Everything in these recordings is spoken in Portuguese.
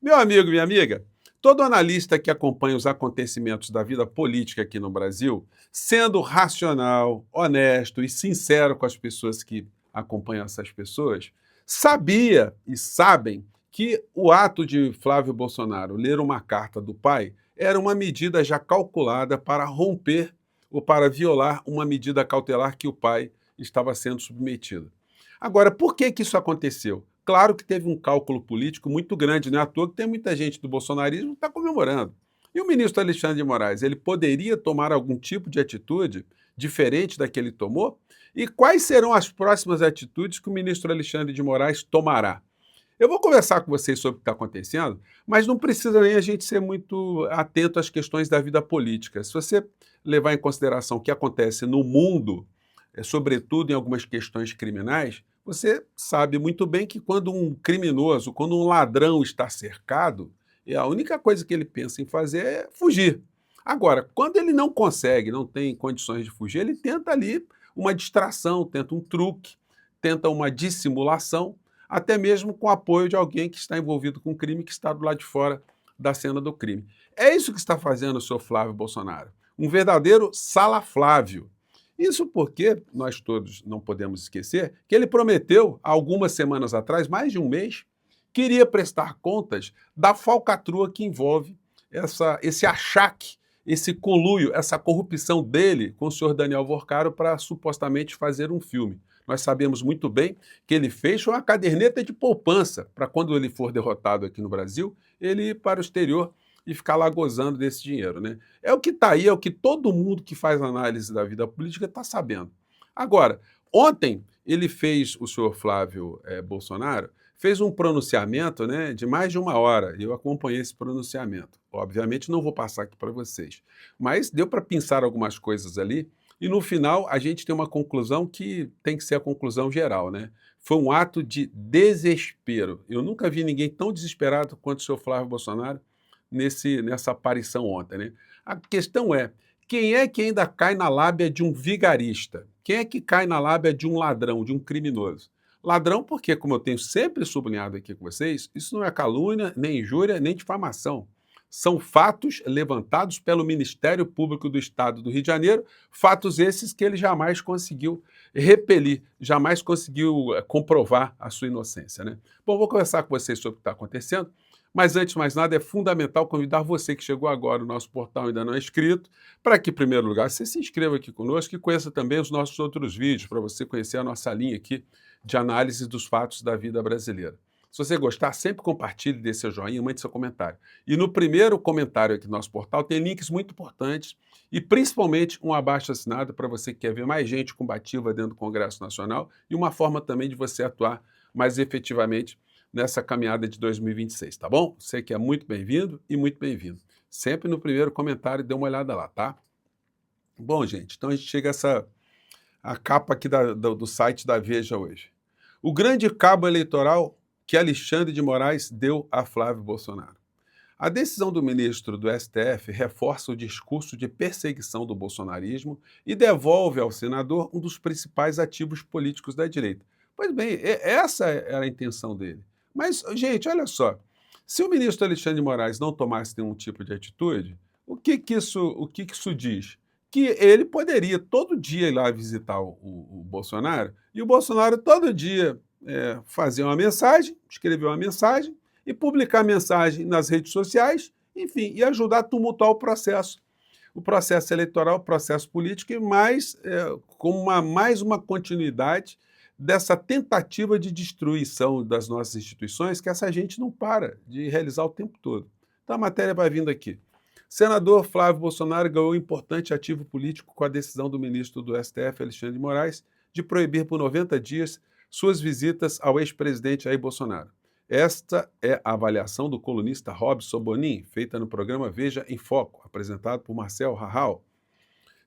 Meu amigo, minha amiga, todo analista que acompanha os acontecimentos da vida política aqui no Brasil, sendo racional, honesto e sincero com as pessoas que acompanham essas pessoas, sabia e sabem que o ato de Flávio Bolsonaro ler uma carta do pai era uma medida já calculada para romper ou para violar uma medida cautelar que o pai estava sendo submetido. Agora, por que que isso aconteceu? Claro que teve um cálculo político muito grande, não é à toa que tem muita gente do bolsonarismo que está comemorando. E o ministro Alexandre de Moraes, ele poderia tomar algum tipo de atitude diferente da que ele tomou? E quais serão as próximas atitudes que o ministro Alexandre de Moraes tomará? Eu vou conversar com vocês sobre o que está acontecendo, mas não precisa nem a gente ser muito atento às questões da vida política. Se você levar em consideração o que acontece no mundo, sobretudo em algumas questões criminais, você sabe muito bem que quando um criminoso, quando um ladrão está cercado, a única coisa que ele pensa em fazer é fugir. Agora, quando ele não consegue, não tem condições de fugir, ele tenta ali uma distração, tenta um truque, tenta uma dissimulação, até mesmo com o apoio de alguém que está envolvido com o crime, que está do lado de fora da cena do crime. É isso que está fazendo o senhor Flávio Bolsonaro. Um verdadeiro salaflávio. Isso porque nós todos não podemos esquecer que ele prometeu, há algumas semanas atrás, mais de um mês, que iria prestar contas da falcatrua que envolve esse achaque, esse conluio, essa corrupção dele com o senhor Daniel Vorcaro para supostamente fazer um filme. Nós sabemos muito bem que ele fez uma caderneta de poupança para quando ele for derrotado aqui no Brasil, ele ir para o exterior e ficar lá gozando desse dinheiro, né? É o que está aí, é o que todo mundo que faz análise da vida política está sabendo. Agora, ontem ele fez, o senhor Flávio Bolsonaro, fez um pronunciamento, né, de mais de uma hora. Eu acompanhei esse pronunciamento. Obviamente não vou passar aqui para vocês, mas deu para pensar algumas coisas ali e no final a gente tem uma conclusão que tem que ser a conclusão geral, né? Foi um ato de desespero. Eu nunca vi ninguém tão desesperado quanto o senhor Flávio Bolsonaro nessa aparição ontem, né? A questão é, quem é que ainda cai na lábia de um vigarista? Quem é que cai na lábia de um ladrão, de um criminoso? Ladrão porque, como eu tenho sempre sublinhado aqui com vocês, isso não é calúnia, nem injúria, nem difamação. São fatos levantados pelo Ministério Público do Estado do Rio de Janeiro, fatos esses que ele jamais conseguiu repelir, jamais conseguiu comprovar a sua inocência, né? Bom, vou conversar com vocês sobre o que está acontecendo, mas antes de mais nada é fundamental convidar você que chegou agora no nosso portal e ainda não é inscrito, para que, em primeiro lugar, você se inscreva aqui conosco e conheça também os nossos outros vídeos, para você conhecer a nossa linha aqui de análise dos fatos da vida brasileira. Se você gostar, sempre compartilhe, dê seu joinha, mande seu comentário. E no primeiro comentário aqui do nosso portal tem links muito importantes e principalmente um abaixo-assinado para você que quer ver mais gente combativa dentro do Congresso Nacional e uma forma também de você atuar mais efetivamente nessa caminhada de 2026, tá bom? Você que é muito bem-vindo e muito bem-vindo. Sempre no primeiro comentário, dê uma olhada lá, tá? Bom, gente, então a gente chega a capa aqui do site da Veja hoje. O grande cabo eleitoral que Alexandre de Moraes deu a Flávio Bolsonaro. A decisão do ministro do STF reforça o discurso de perseguição do bolsonarismo e devolve ao senador um dos principais ativos políticos da direita. Pois bem, essa era a intenção dele. Mas, gente, olha só, se o ministro Alexandre de Moraes não tomasse nenhum tipo de atitude, o que que isso diz? Que ele poderia todo dia ir lá visitar o Bolsonaro e o Bolsonaro todo dia fazer uma mensagem, escrever uma mensagem e publicar mensagem nas redes sociais, enfim, e ajudar a tumultuar o processo eleitoral, o processo político, e com mais uma continuidade dessa tentativa de destruição das nossas instituições que essa gente não para de realizar o tempo todo. Então a matéria vai vindo aqui. Senador Flávio Bolsonaro ganhou importante ativo político com a decisão do ministro do STF, Alexandre de Moraes, de proibir por 90 dias suas visitas ao ex-presidente Jair Bolsonaro. Esta é a avaliação do colunista Robson Bonin, feita no programa Veja em Foco, apresentado por Marcel Rahal.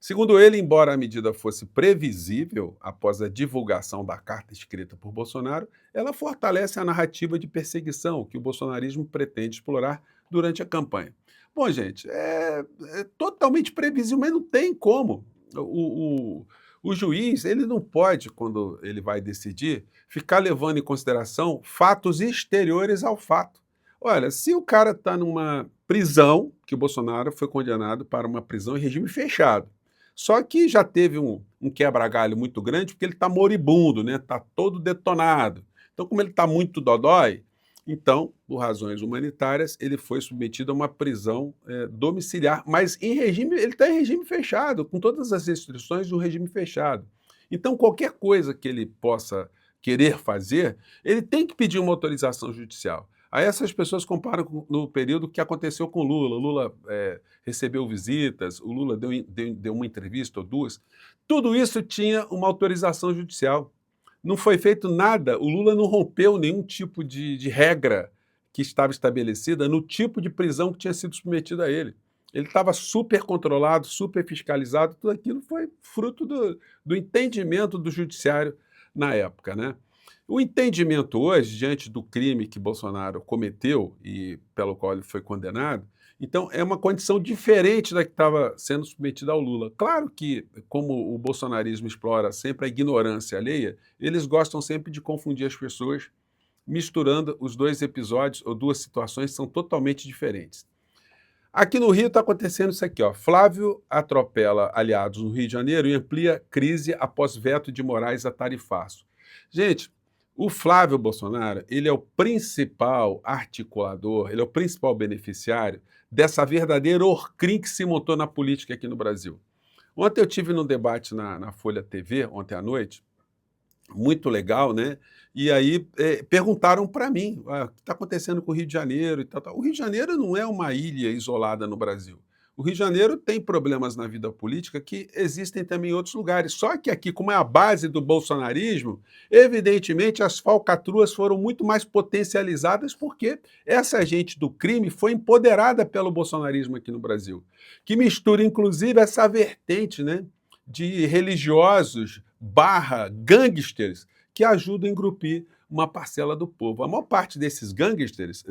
Segundo ele, embora a medida fosse previsível após a divulgação da carta escrita por Bolsonaro, ela fortalece a narrativa de perseguição que o bolsonarismo pretende explorar durante a campanha. Bom, gente, é totalmente previsível, mas não tem como. O juiz, ele não pode, quando ele vai decidir, ficar levando em consideração fatos exteriores ao fato. Olha, se o cara está numa prisão, que o Bolsonaro foi condenado para uma prisão em regime fechado. Só que já teve um quebra-galho muito grande, porque ele está moribundo, né? Está todo detonado. Então, como ele está muito dodói, então, por razões humanitárias, ele foi submetido a uma prisão domiciliar, mas ele está em regime fechado, com todas as restrições do regime fechado. Então, qualquer coisa que ele possa querer fazer, ele tem que pedir uma autorização judicial. Aí essas pessoas comparam no período que aconteceu com o Lula. O Lula recebeu visitas, o Lula deu uma entrevista ou duas. Tudo isso tinha uma autorização judicial. Não foi feito nada, o Lula não rompeu nenhum tipo de regra que estava estabelecida no tipo de prisão que tinha sido submetida a ele. Ele estava super controlado, super fiscalizado, tudo aquilo foi fruto do entendimento do judiciário na época, né? O entendimento hoje, diante do crime que Bolsonaro cometeu e pelo qual ele foi condenado, então é uma condição diferente da que estava sendo submetida ao Lula. Claro que, como o bolsonarismo explora sempre a ignorância alheia, eles gostam sempre de confundir as pessoas, misturando os dois episódios ou duas situações que são totalmente diferentes. Aqui no Rio está acontecendo isso aqui, ó. Flávio atropela aliados no Rio de Janeiro e amplia crise após veto de Moraes a tarifaço. Gente, o Flávio Bolsonaro, ele é o principal articulador, ele é o principal beneficiário dessa verdadeira orcrim que se montou na política aqui no Brasil. Ontem eu tive num debate na Folha TV, ontem à noite, muito legal, né? E aí perguntaram para mim, o que está acontecendo com o Rio de Janeiro e tal, tal. O Rio de Janeiro não é uma ilha isolada no Brasil. O Rio de Janeiro tem problemas na vida política que existem também em outros lugares. Só que aqui, como é a base do bolsonarismo, evidentemente as falcatruas foram muito mais potencializadas porque essa gente do crime foi empoderada pelo bolsonarismo aqui no Brasil, que mistura inclusive essa vertente, né, de religiosos barra gangsters que ajudam a engrupir uma parcela do povo. A maior parte desses gangsters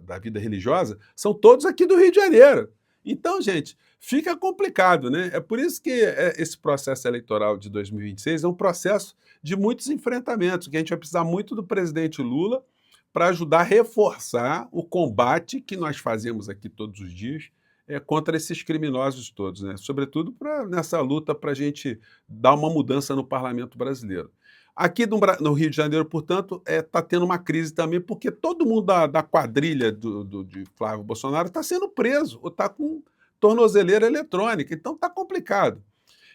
da vida religiosa são todos aqui do Rio de Janeiro. Então, gente, fica complicado, né? É por isso que esse processo eleitoral de 2026 é um processo de muitos enfrentamentos, que a gente vai precisar muito do presidente Lula para ajudar a reforçar o combate que nós fazemos aqui todos os dias contra esses criminosos todos, né? Sobretudo nessa luta para a gente dar uma mudança no parlamento brasileiro. Aqui no Rio de Janeiro, portanto, está tendo uma crise também, porque todo mundo da quadrilha de Flávio Bolsonaro está sendo preso, ou está com tornozeleira eletrônica, então está complicado.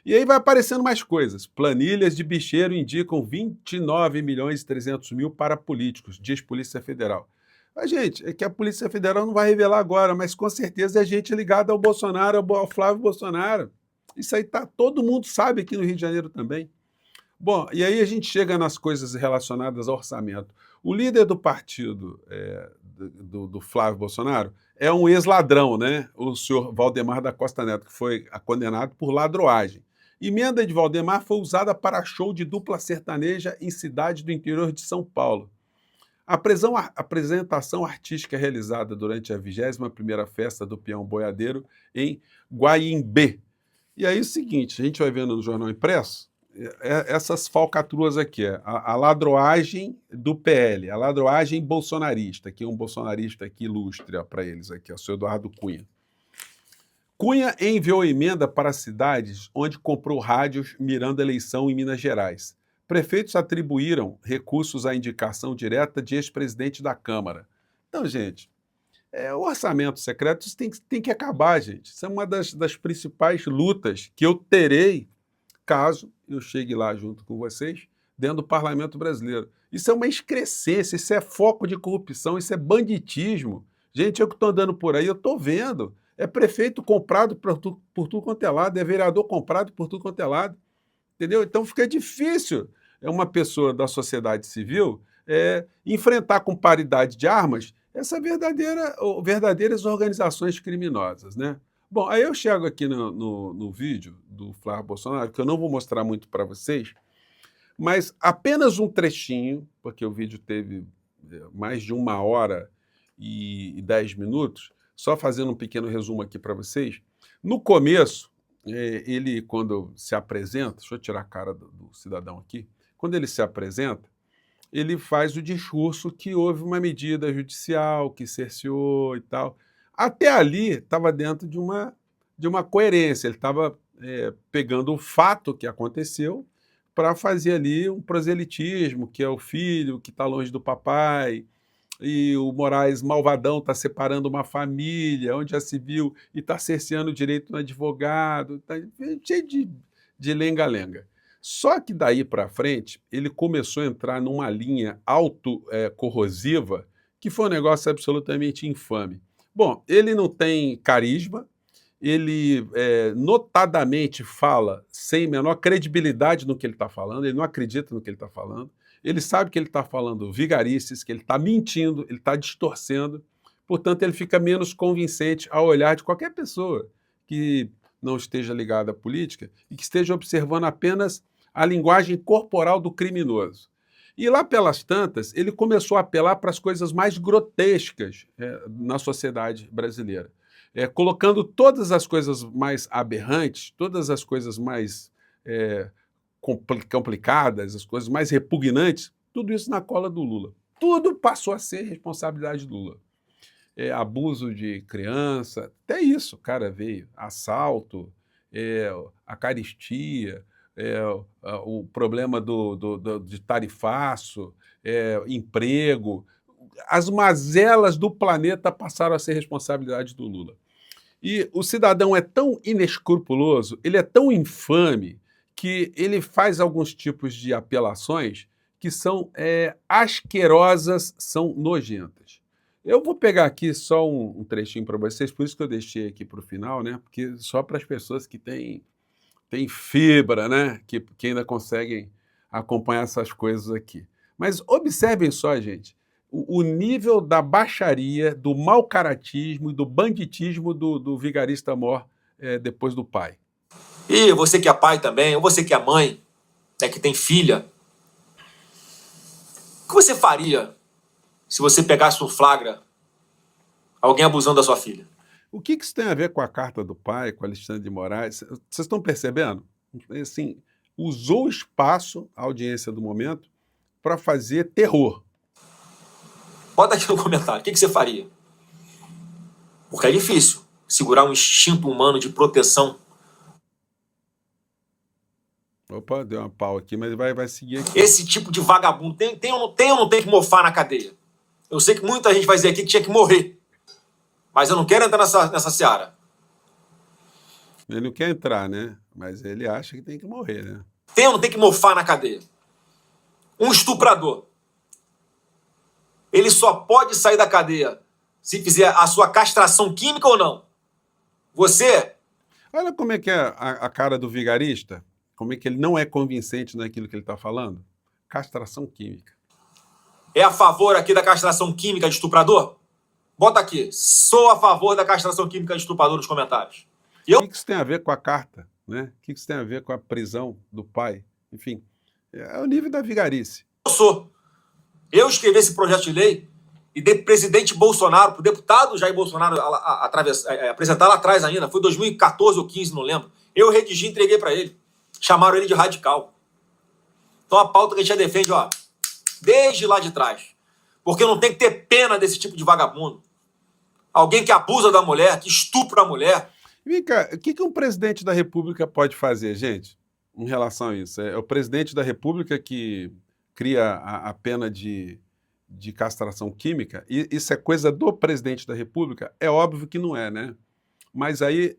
E aí vai aparecendo mais coisas. Planilhas de bicheiro indicam 29 milhões e 300 mil para políticos, diz Polícia Federal. Mas, gente, é que a Polícia Federal não vai revelar agora, mas com certeza é gente ligada ao Bolsonaro, ao Flávio Bolsonaro. Isso aí todo mundo sabe aqui no Rio de Janeiro também. Bom, e aí a gente chega nas coisas relacionadas ao orçamento. O líder do partido do Flávio Bolsonaro é um ex-ladrão, né? O senhor Valdemar da Costa Neto, que foi condenado por ladroagem. Emenda de Valdemar foi usada para show de dupla sertaneja em cidade do interior de São Paulo. A apresentação artística é realizada durante a 21ª Festa do Peão Boiadeiro em Guaimbê. E aí é o seguinte, a gente vai vendo no Jornal Impresso, essas falcatruas aqui, a ladroagem do PL, a ladroagem bolsonarista, que é um bolsonarista aqui ilustre para eles aqui, o senhor Eduardo Cunha. Cunha enviou emenda para cidades onde comprou rádios mirando a eleição em Minas Gerais. Prefeitos atribuíram recursos à indicação direta de ex-presidente da Câmara. Então, gente, o orçamento secreto isso tem que acabar, gente. Isso é uma das principais lutas que eu terei caso eu chegue lá junto com vocês, dentro do parlamento brasileiro. Isso é uma excrescência, isso é foco de corrupção, isso é banditismo. Gente, eu que estou andando por aí, eu estou vendo. É prefeito comprado por tudo quanto é lado, é vereador comprado por tudo quanto é lado. Entendeu? Então fica difícil uma pessoa da sociedade civil enfrentar com paridade de armas verdadeiras organizações criminosas, né? Bom, aí eu chego aqui no vídeo do Flávio Bolsonaro, que eu não vou mostrar muito para vocês, mas apenas um trechinho, porque o vídeo teve mais de 1 hora e 10 minutos, só fazendo um pequeno resumo aqui para vocês. No começo, ele, quando se apresenta, deixa eu tirar a cara do cidadão aqui, quando ele se apresenta, ele faz o discurso que houve uma medida judicial que cerceou e tal. Até ali estava dentro de uma coerência, ele estava pegando o fato que aconteceu para fazer ali um proselitismo, que é o filho que está longe do papai, e o Moraes malvadão está separando uma família, onde já se viu, e está cerceando o direito do advogado, tá cheio de lenga-lenga. Só que daí para frente, ele começou a entrar numa linha autocorrosiva, que foi um negócio absolutamente infame. Bom, ele não tem carisma, ele notadamente fala sem menor credibilidade no que ele está falando, ele não acredita no que ele está falando, ele sabe que ele está falando vigarices, que ele está mentindo, ele está distorcendo, portanto ele fica menos convincente ao olhar de qualquer pessoa que não esteja ligada à política e que esteja observando apenas a linguagem corporal do criminoso. E lá pelas tantas, ele começou a apelar para as coisas mais grotescas na sociedade brasileira. Colocando todas as coisas mais aberrantes, todas as coisas mais complicadas, as coisas mais repugnantes, tudo isso na cola do Lula. Tudo passou a ser responsabilidade do Lula. Abuso de criança, até isso, cara, veio. Assalto, a caristia, o problema de tarifaço, emprego. As mazelas do planeta passaram a ser responsabilidade do Lula. E o cidadão é tão inescrupuloso, ele é tão infame, que ele faz alguns tipos de apelações que são asquerosas, são nojentas. Eu vou pegar aqui só um trechinho para vocês, por isso que eu deixei aqui para o final, né? Porque só para as pessoas que têm fibra, né? Que ainda conseguem acompanhar essas coisas aqui. Mas observem só, gente, o nível da baixaria, do mau caratismo e do banditismo do vigarista mor depois do pai. E você que é pai também, ou você que é mãe, né, que tem filha, o que você faria se você pegasse no flagra alguém abusando da sua filha? O que isso tem a ver com a carta do pai, com Alexandre de Moraes? Vocês estão percebendo? Assim, usou o espaço, a audiência do momento, para fazer terror. Bota aqui no comentário, o que você faria? Porque é difícil segurar um instinto humano de proteção. Opa, deu uma pau aqui, mas vai seguir aqui. Esse tipo de vagabundo tem ou não tem que mofar na cadeia? Eu sei que muita gente vai dizer aqui que tinha que morrer. Mas eu não quero entrar nessa seara. Ele não quer entrar, né? Mas ele acha que tem que morrer, né? Tem ou não tem que mofar na cadeia? Um estuprador. Ele só pode sair da cadeia se fizer a sua castração química ou não. Você... Olha como é que é a cara do vigarista, como é que ele não é convincente naquilo que ele está falando. Castração química. É a favor aqui da castração química de estuprador? Bota aqui, sou a favor da castração química de estuprador nos comentários. O que isso tem a ver com a carta, né? O que isso tem a ver com a prisão do pai? Enfim, é o nível da vigarice. Eu sou. Eu escrevi esse projeto de lei e dei pro presidente Bolsonaro, pro deputado Jair Bolsonaro apresentar lá atrás ainda, foi 2014 ou 15, não lembro. Eu redigi e entreguei para ele. Chamaram ele de radical. Então a pauta que a gente já defende, ó, desde lá de trás. Porque não tem que ter pena desse tipo de vagabundo. Alguém que abusa da mulher, que estupra a mulher. Vem cá, o que um presidente da República pode fazer, gente, em relação a isso? É o presidente da República que cria a pena de castração química? E isso é coisa do presidente da República? É óbvio que não é, né? Mas aí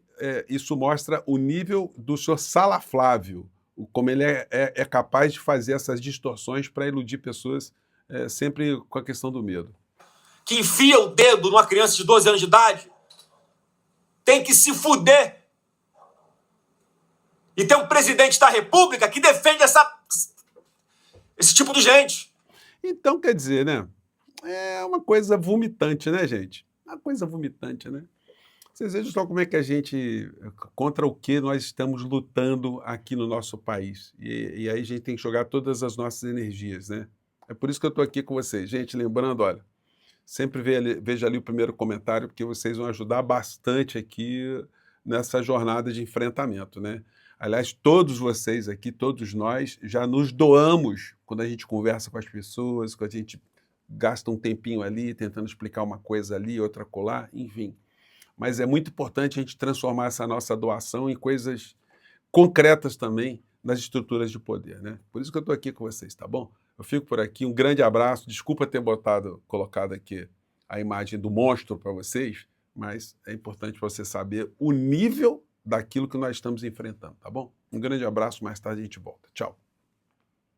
isso mostra o nível do senhor Salaflávio, como ele é capaz de fazer essas distorções para iludir pessoas sempre com a questão do medo. Que enfia o dedo numa criança de 12 anos de idade tem que se fuder. E tem um presidente da República que defende esse tipo de gente. Então, quer dizer, né? É uma coisa vomitante, né, gente? Uma coisa vomitante, né? Vocês vejam só como é que a gente, contra o que nós estamos lutando aqui no nosso país. E aí a gente tem que jogar todas as nossas energias, né? É por isso que eu estou aqui com vocês. Gente, lembrando, olha, sempre veja ali o primeiro comentário, porque vocês vão ajudar bastante aqui nessa jornada de enfrentamento, né? Aliás, todos vocês aqui, todos nós, já nos doamos quando a gente conversa com as pessoas, quando a gente gasta um tempinho ali tentando explicar uma coisa ali, outra colar, enfim. Mas é muito importante a gente transformar essa nossa doação em coisas concretas também nas estruturas de poder, né? Por isso que eu estou aqui com vocês, tá bom? Eu fico por aqui, um grande abraço, desculpa ter colocado aqui a imagem do monstro para vocês, mas é importante você saber o nível daquilo que nós estamos enfrentando, tá bom? Um grande abraço, mais tarde a gente volta. Tchau.